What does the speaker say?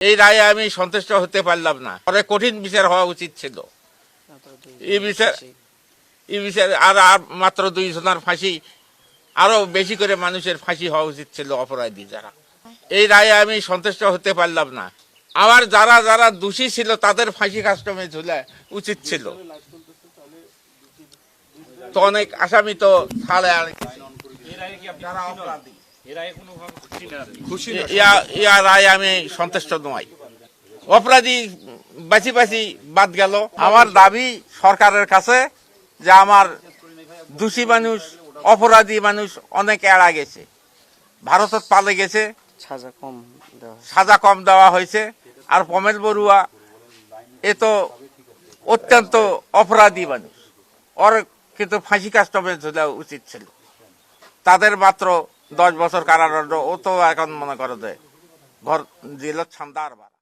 এই রায়ে আমি সন্তুষ্ট হতে পারলাম না। পরে কঠিন বিচার হওয়া উচিত ছিল। এই বিচার আর মাত্র 2 জনের ফাঁসি, আরো বেশি করে মানুষের ফাঁসি হওয়া উচিত ছিল অপরাধী যারা। এই রায়ে আমি সন্তুষ্ট হতে পারলাম না। আমার যারা যারা দোষী ছিল তাদের ফাঁসি কাস্টমে ঝুলা উচিত ছিল। তো অনেক আসামি তো ছাড়ে রায় আমি সন্তুষ্ট নই। অপরাধী বাঁচি বাঁচি বাদ গেল। আমার দাবি সরকারের কাছে যে আমার দোষী মানুষ, অপরাধী মানুষ অনেক এড়া গেছে, ভারতত পালে গেছে, সাজা কম দেওয়া হয়েছে। আর প্রমেশ বড়ুয়া এ তো অত্যন্ত অপরাধী মানুষ, ওর কিন্তু ফাঁসি কাস্টমে ঝোলা উচিত ছিল। তাদের মাত্র 10 বছর কারাদণ্ড, ও তো এখন মনে করো যে ঘর জেলত ছান্দার বাড়া।